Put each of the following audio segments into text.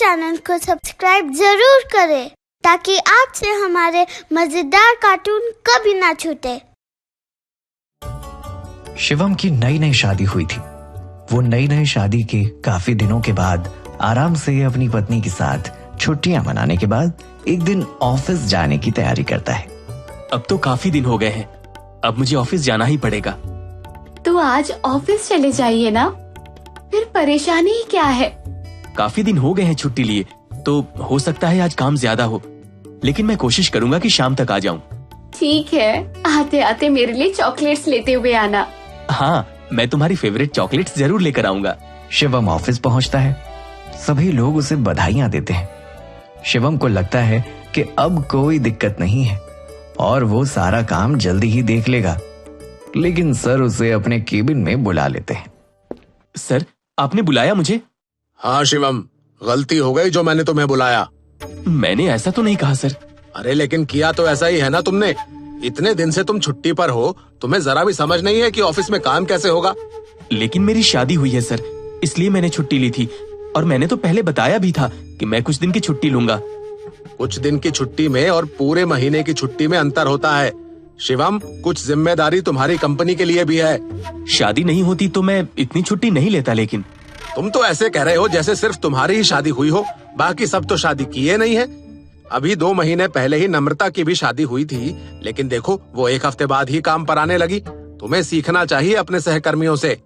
Channel को subscribe जरूर करें ताकि आपसे हमारे मजेदार कार्टून कभी ना छूटे। शिवम की नई नई शादी हुई थी। वो नई नई शादी के काफी दिनों के बाद आराम से अपनी पत्नी के साथ छुट्टियां मनाने के बाद एक दिन ऑफिस जाने की तैयारी करता है। अब तो काफी दिन हो गए हैं, अब मुझे ऑफिस जाना ही पड़ेगा। तो आज ऑफिस चले जाइए ना, फिर परेशानी ही क्या है। काफी दिन हो गए हैं छुट्टी लिए, तो हो सकता है आज काम ज्यादा हो, लेकिन मैं कोशिश करूंगा कि शाम तक आ जाऊं। ठीक है, आते आते मेरे लिए चॉकलेट्स लेते हुए आना। हाँ, मैं तुम्हारी फेवरेट चॉकलेट्स जरूर लेकर आऊंगा। शिवम ऑफिस पहुंचता है। सभी लोग उसे बधाइयां देते हैं। शिवम को लगता है कि अब कोई दिक्कत नहीं है और वो सारा काम जल्दी ही देख लेगा, लेकिन सर उसे अपने केबिन में बुला लेते हैं। सर, आपने बुलाया मुझे? हाँ शिवम, गलती हो गई जो मैंने तुम्हें बुलाया। मैंने ऐसा तो नहीं कहा सर। अरे लेकिन किया तो ऐसा ही है ना तुमने। इतने दिन से तुम छुट्टी पर हो, तुम्हें जरा भी समझ नहीं है कि ऑफिस में काम कैसे होगा। लेकिन मेरी शादी हुई है सर, इसलिए मैंने छुट्टी ली थी, और मैंने तो पहले बताया भी था कि मैं कुछ दिन की छुट्टी लूंगा। कुछ दिन की छुट्टी में और पूरे महीने की छुट्टी में अंतर होता है शिवम। कुछ जिम्मेदारी तुम्हारी कंपनी के लिए भी है। शादी नहीं होती तो मैं इतनी छुट्टी नहीं लेता, लेकिन तुम तो ऐसे कह रहे हो जैसे सिर्फ तुम्हारी ही शादी हुई हो, बाकी सब तो शादी किए नहीं है। अभी 2 महीने पहले ही नम्रता की भी शादी हुई थी, लेकिन देखो वो 1 हफ्ते बाद ही काम पर आने लगी। तुम्हें सीखना चाहिए अपने सहकर्मियों से।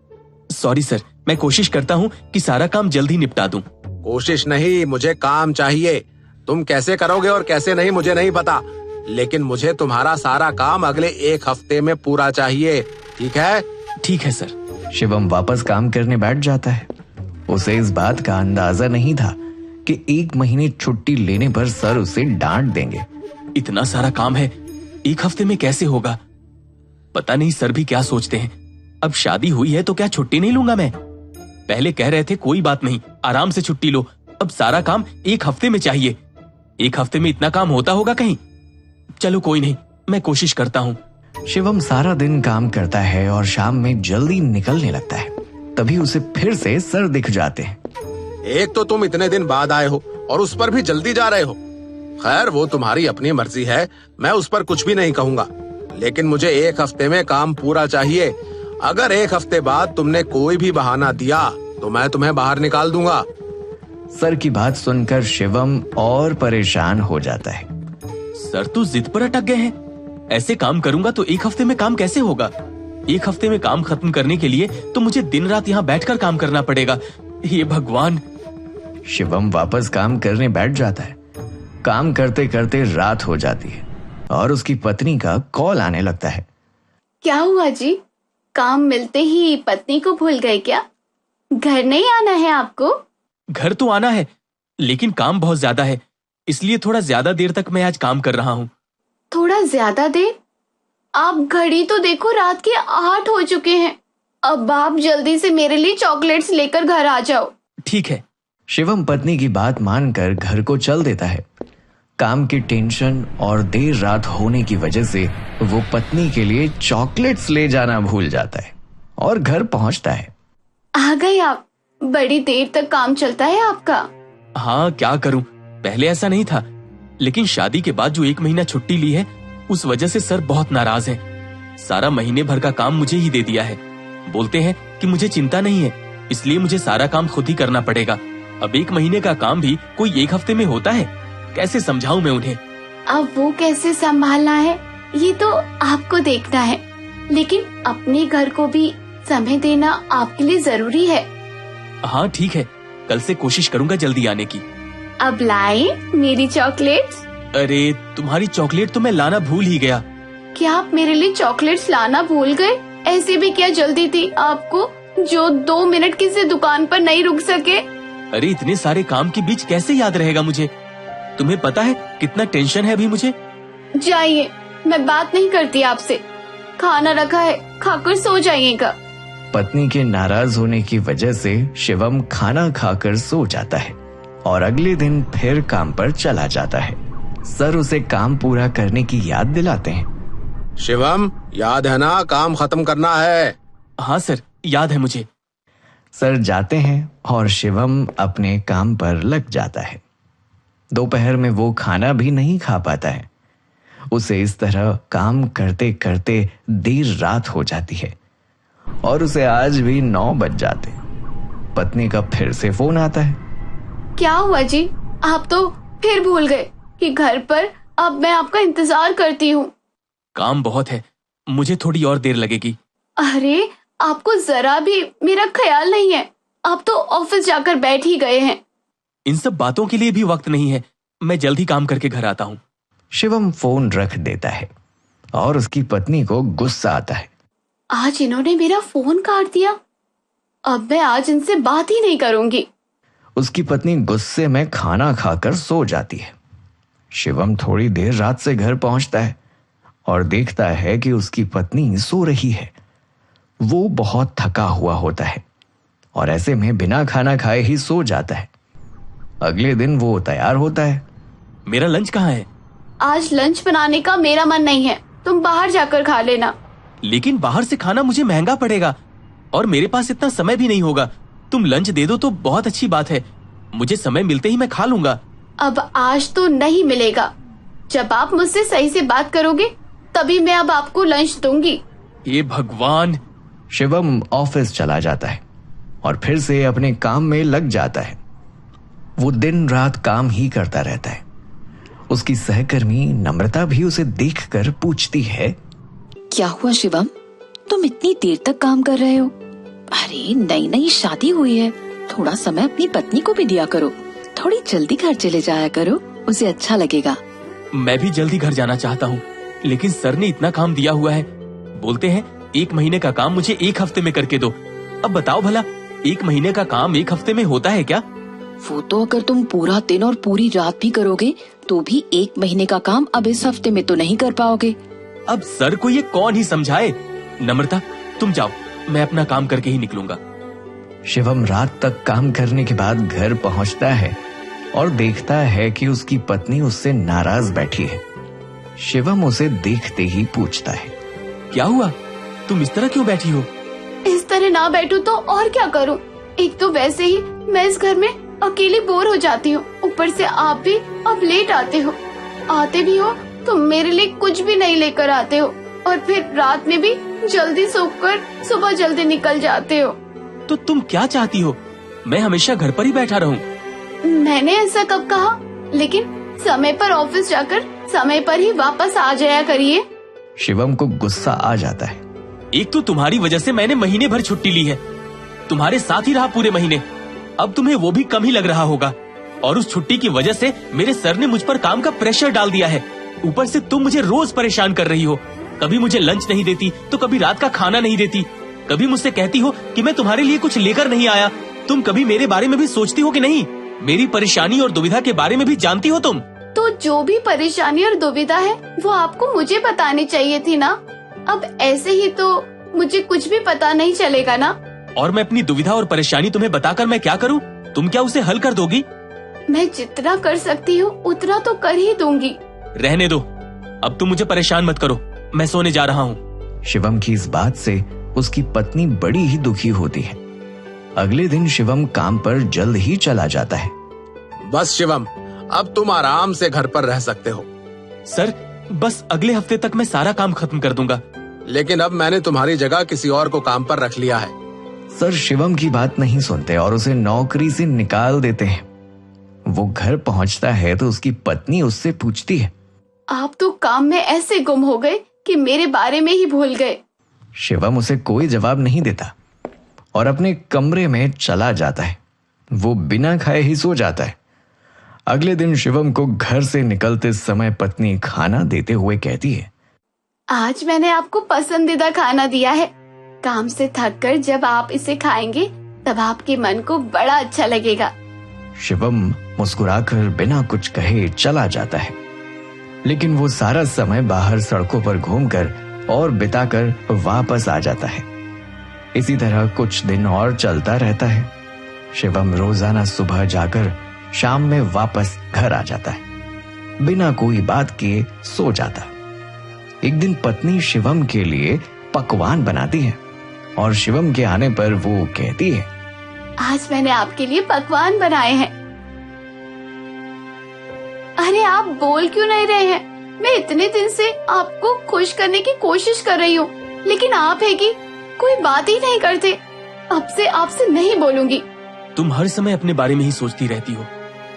सॉरी सर, मैं कोशिश करता हूँ कि सारा काम जल्द ही निपटा दूं। कोशिश नहीं, मुझे काम चाहिए। तुम कैसे करोगे और कैसे नहीं मुझे नहीं पता, लेकिन मुझे तुम्हारा सारा काम अगले 1 हफ्ते में पूरा चाहिए। ठीक है? ठीक है सर। शिवम वापस काम करने बैठ जाता है। उसे इस बात का अंदाजा नहीं था कि 1 महीने छुट्टी लेने पर सर उसे डांट देंगे। इतना सारा काम है, 1 हफ्ते में कैसे होगा? पता नहीं सर भी क्या सोचते हैं। अब शादी हुई है तो क्या छुट्टी नहीं लूंगा मैं? पहले कह रहे थे कोई बात नहीं, आराम से छुट्टी लो, अब सारा काम 1 हफ्ते में चाहिए। 1 हफ्ते में इतना काम होता होगा कहीं? चलो कोई नहीं, मैं कोशिश करता हूँ। शिवम सारा दिन काम करता है और शाम में जल्दी निकलने लगता है। तभी उसे फिर से सर दिख जाते हैं। एक तो तुम इतने दिन बाद आए हो और उस पर भी जल्दी जा रहे हो। खैर वो तुम्हारी अपनी मर्जी है, मैं उस पर कुछ भी नहीं कहूँगा, लेकिन मुझे 1 हफ्ते में काम पूरा चाहिए। अगर 1 हफ्ते बाद तुमने कोई भी बहाना दिया तो मैं तुम्हें बाहर निकाल दूंगा। सर की बात सुनकर शिवम और परेशान हो जाता है। सर तो जिद पर अटक गए हैं। ऐसे काम करूंगा तो 1 हफ्ते में काम कैसे होगा? 1 हफ्ते में काम खत्म करने के लिए तो मुझे दिन रात यहाँ बैठकर काम करना पड़ेगा। ये भगवान। शिवम वापस काम करने बैठ जाता है। काम करते करते रात हो जाती है और उसकी पत्नी का कॉल आने लगता है। क्या हुआ जी, काम मिलते ही पत्नी को भूल गए क्या? घर नहीं आना है आपको? घर तो आना है, लेकिन काम बहुत ज्यादा है, इसलिए थोड़ा ज्यादा देर तक मैं आज काम कर रहा हूँ। थोड़ा ज्यादा देर? आप घड़ी तो देखो, रात के 8 हो चुके हैं। अब आप जल्दी से मेरे लिए चॉकलेट्स लेकर घर आ जाओ। ठीक है। शिवम पत्नी की बात मानकर घर को चल देता है। काम की टेंशन और देर रात होने की वजह से वो पत्नी के लिए चॉकलेट्स ले जाना भूल जाता है और घर पहुंचता है। आ गए आप? बड़ी देर तक काम चलता है आपका? हाँ, क्या करूं, पहले ऐसा नहीं था, लेकिन शादी के बाद जो 1 महीना छुट्टी ली है उस वजह से सर बहुत नाराज हैं। सारा महीने भर का काम मुझे ही दे दिया है। बोलते हैं कि मुझे चिंता नहीं है, इसलिए मुझे सारा काम खुद ही करना पड़ेगा। अब 1 महीने का काम भी कोई 1 हफ्ते में होता है? कैसे समझाऊं मैं उन्हें? अब वो कैसे संभालना है ये तो आपको देखना है, लेकिन अपने घर को भी समय देना आपके लिए जरूरी है। हाँ ठीक है, कल से कोशिश करूंगा जल्दी आने की। अब लाए मेरी चॉकलेट्स? अरे तुम्हारी चॉकलेट तो मैं लाना भूल ही गया। क्या आप मेरे लिए चॉकलेट्स लाना भूल गए? ऐसे भी क्या जल्दी थी आपको जो 2 मिनट किसी दुकान पर नहीं रुक सके? अरे इतने सारे काम के बीच कैसे याद रहेगा मुझे? तुम्हें पता है कितना टेंशन है अभी मुझे। जाइए, मैं बात नहीं करती आपसे। खाना रखा है, खाकर सो जाइएगा। पत्नी के नाराज होने की वजह से शिवम खाना खाकर सो जाता है और अगले दिन फिर काम पर चला जाता है। सर उसे काम पूरा करने की याद दिलाते हैं। शिवम, याद है ना, काम खत्म करना है। हाँ सर, याद है मुझे। सर जाते हैं और शिवम अपने काम पर लग जाता है। दोपहर में वो खाना भी नहीं खा पाता है। उसे इस तरह काम करते करते देर रात हो जाती है और उसे आज भी 9 बज जाते। पत्नी का फिर से फोन आता है। क्या हुआ जी? आप तो फिर भूल गए कि घर पर अब मैं आपका इंतजार करती हूँ। काम बहुत है, मुझे थोड़ी और देर लगेगी। अरे आपको जरा भी मेरा ख्याल नहीं है। आप तो ऑफिस जाकर बैठ ही गए हैं। इन सब बातों के लिए भी वक्त नहीं है, मैं जल्दी काम करके घर आता हूँ। शिवम फोन रख देता है और उसकी पत्नी को गुस्सा आता है। आज इन्होंने मेरा फोन काट दिया। अब मैं आज इनसे बात ही नहीं करूंगी। उसकी पत्नी गुस्से में खाना खाकर सो जाती है। शिवम थोड़ी देर रात से घर पहुंचता है और देखता है कि उसकी पत्नी सो रही है। वो बहुत थका हुआ होता है और ऐसे में बिना खाना खाए ही सो जाता है। अगले दिन वो तैयार होता है। मेरा लंच कहाँ है? आज लंच बनाने का मेरा मन नहीं है, तुम बाहर जाकर खा लेना। लेकिन बाहर से खाना मुझे महंगा पड़ेगा और मेरे पास इतना समय भी नहीं होगा। तुम लंच दे दो तो बहुत अच्छी बात है, मुझे समय मिलते ही मैं खा लूंगा। अब आज तो नहीं मिलेगा। जब आप मुझसे सही से बात करोगे तभी मैं अब आपको लंच दूंगी। हे भगवान। शिवम ऑफिस चला जाता है और फिर से अपने काम में लग जाता है। वो दिन रात काम ही करता रहता है। उसकी सहकर्मी नम्रता भी उसे देखकर पूछती है, क्या हुआ शिवम, तुम इतनी देर तक काम कर रहे हो? अरे नई नई शादी हुई है, थोड़ा समय अपनी पत्नी को भी दिया करो। थोड़ी जल्दी घर चले जाया करो, उसे अच्छा लगेगा। मैं भी जल्दी घर जाना चाहता हूँ, लेकिन सर ने इतना काम दिया हुआ है। बोलते हैं 1 महीने का काम मुझे 1 हफ्ते में करके दो। अब बताओ भला 1 महीने का काम 1 हफ्ते में होता है क्या? वो तो अगर तुम पूरा दिन और पूरी रात भी करोगे तो भी 1 महीने का काम अब इस हफ्ते में तो नहीं कर पाओगे। अब सर को ये कौन ही समझाए। नम्रता तुम जाओ, मैं अपना काम करके ही निकलूंगा। शिवम रात तक काम करने के बाद घर पहुंचता है और देखता है कि उसकी पत्नी उससे नाराज बैठी है। शिवम उसे देखते ही पूछता है, क्या हुआ, तुम इस तरह क्यों बैठी हो? इस तरह ना बैठूं तो और क्या करूं? एक तो वैसे ही मैं इस घर में अकेली बोर हो जाती हूँ, ऊपर से आप भी अब लेट आते हो। आते भी हो तो मेरे लिए कुछ भी नहीं लेकर आते हो और फिर रात में भी जल्दी सोकर सुबह जल्दी निकल जाते हो। तो तुम क्या चाहती हो, मैं हमेशा घर पर ही बैठा रहूं? मैंने ऐसा कब कहा? लेकिन समय पर ऑफिस जाकर समय पर ही वापस आ जाया करिए। शिवम को गुस्सा आ जाता है। एक तो तुम्हारी वजह से मैंने महीने भर छुट्टी ली है, तुम्हारे साथ ही रहा पूरे महीने। अब तुम्हें वो भी कम ही लग रहा होगा और उस छुट्टी की वजह से मेरे सर ने मुझ पर काम का प्रेशर डाल दिया है। ऊपर से तुम मुझे रोज परेशान कर रही हो। कभी मुझे लंच नहीं देती तो कभी रात का खाना नहीं देती। कभी मुझसे कहती हो कि मैं तुम्हारे लिए कुछ लेकर नहीं आया। तुम कभी मेरे बारे में भी सोचती हो कि नहीं? मेरी परेशानी और दुविधा के बारे में भी जानती हो तुम? तो जो भी परेशानी और दुविधा है वो आपको मुझे बतानी चाहिए थी ना। अब ऐसे ही तो मुझे कुछ भी पता नहीं चलेगा ना। और मैं अपनी दुविधा और परेशानी तुम्हें बताकर मैं क्या करूं? तुम क्या उसे हल कर दोगी? मैं जितना कर सकती हूँ उतना तो कर ही दूंगी। रहने दो, अब तुम मुझे परेशान मत करो, मैं सोने जा रहा हूँ। शिवम की इस बात से उसकी पत्नी बड़ी ही दुखी होती है। अगले दिन शिवम काम पर जल्द ही चला जाता है। बस शिवम, अब तुम आराम से घर पर रह सकते हो। सर बस अगले हफ्ते तक मैं सारा काम खत्म कर दूंगा। लेकिन अब मैंने तुम्हारी जगह किसी और को काम पर रख लिया है। सर शिवम की बात नहीं सुनते और उसे नौकरी से निकाल देते हैं। वो घर पहुंचता है तो उसकी पत्नी उससे पूछती है, आप तो काम में ऐसे गुम हो गए कि मेरे बारे में ही भूल गए। शिवम उसे कोई जवाब नहीं देता और अपने कमरे में चला जाता है। वो बिना खाए ही सो जाता है। अगले दिन शिवम को घर से निकलते समय पत्नी खाना देते हुए कहती है, आज मैंने आपको पसंदीदा खाना दिया है। काम से थक कर जब आप इसे खाएंगे तब आपके मन को बड़ा अच्छा लगेगा। शिवम मुस्कुराकर बिना कुछ कहे चला जाता है। लेकिन वो सारा समय बाहर सड़कों पर घूमकर और बिताकर वापस आ जाता है। इसी तरह कुछ दिन और चलता रहता है। शिवम रोजाना सुबह जाकर शाम में वापस घर आ जाता है। बिना कोई बात किए सो जाता। एक दिन पत्नी शिवम के लिए पकवान बनाती है और शिवम के आने पर वो कहती है, आज मैंने आपके लिए पकवान बनाए हैं। अरे आप बोल क्यों नहीं रहे हैं? मैं इतने दिन से आपको खुश करने की कोशिश कर रही हूँ, लेकिन आप है कि कोई बात ही नहीं करते। अब से आपसे नहीं बोलूंगी। तुम हर समय अपने बारे में ही सोचती रहती हो,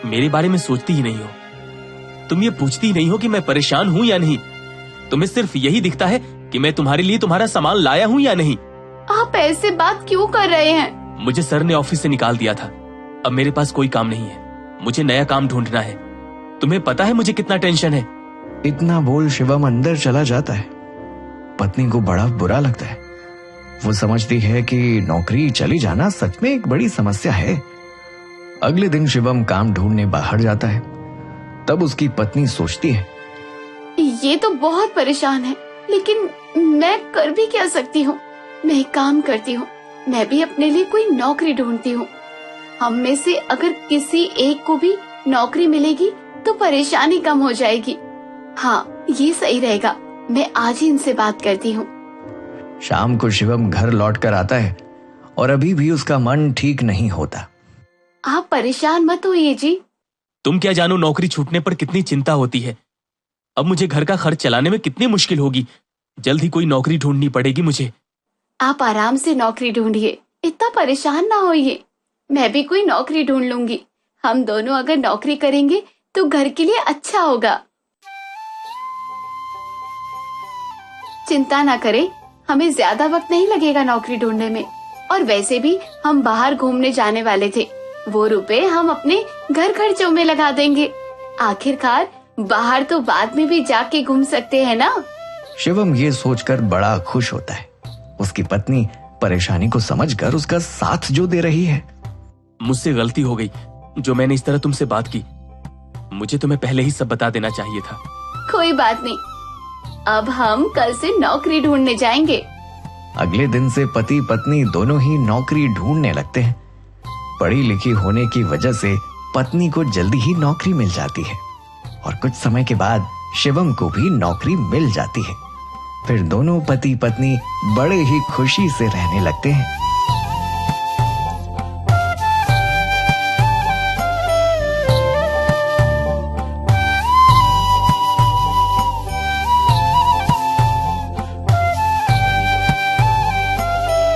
मेरे बारे में सोचती ही नहीं हो। तुम ये पूछती ही नहीं हो कि मैं परेशान हूँ या नहीं। तुम्हें सिर्फ यही दिखता है कि मैं तुम्हारे लिए तुम्हारा सामान लाया हूँ या नहीं। आप ऐसे बात क्यों कर रहे हैं? मुझे सर ने ऑफिस से निकाल दिया था। अब मेरे पास कोई काम नहीं है, मुझे नया काम ढूंढना है। तुम्हें पता है मुझे कितना टेंशन है। इतना बोल शिवम अंदर चला जाता है। पत्नी को बड़ा बुरा लगता है। वो समझती है कि नौकरी चली जाना सच में एक बड़ी समस्या है। अगले दिन शिवम काम ढूंढने बाहर जाता है। तब उसकी पत्नी सोचती है, ये तो बहुत परेशान है, लेकिन मैं कर भी क्या सकती हूँ। मैं एक काम करती हूँ, मैं भी अपने लिए कोई नौकरी ढूंढती हूँ। हम में से अगर किसी एक को भी नौकरी मिलेगी तो परेशानी कम हो जाएगी। हाँ, ये सही रहेगा। मैं आज ही इनसे बात करती हूँ। शाम को शिवम घर लौट कर आता है और अभी भी उसका मन ठीक नहीं होता। आप परेशान मत होइए जी। तुम क्या जानो नौकरी छूटने पर कितनी चिंता होती है। अब मुझे घर का खर्च चलाने में कितनी मुश्किल होगी। जल्द ही कोई नौकरी ढूंढनी पड़ेगी मुझे। आप आराम से नौकरी ढूंढिए, इतना परेशान ना होइए। मैं भी कोई नौकरी ढूंढ लूंगी। हम दोनों अगर नौकरी करेंगे तो घर के लिए अच्छा होगा। चिंता ना करें, हमें ज्यादा वक्त नहीं लगेगा नौकरी ढूंढने में। और वैसे भी हम बाहर घूमने जाने वाले थे, वो रुपए हम अपने घर खर्चों में लगा देंगे। आखिरकार बाहर तो बाद में भी जाके घूम सकते हैं ना। शिवम ये सोचकर बड़ा खुश होता है। उसकी पत्नी परेशानी को समझकर उसका साथ जो दे रही है। मुझसे गलती हो गई जो मैंने इस तरह तुमसे बात की। मुझे तुम्हें पहले ही सब बता देना चाहिए था। कोई बात नहीं, अब हम कल से नौकरी ढूंढने जाएंगे। अगले दिन से पति पत्नी दोनों ही नौकरी ढूंढने लगते हैं। पढ़ी लिखी होने की वजह से पत्नी को जल्दी ही नौकरी मिल जाती है और कुछ समय के बाद शिवम को भी नौकरी मिल जाती है। फिर दोनों पति पत्नी बड़े ही खुशी से रहने लगते हैं।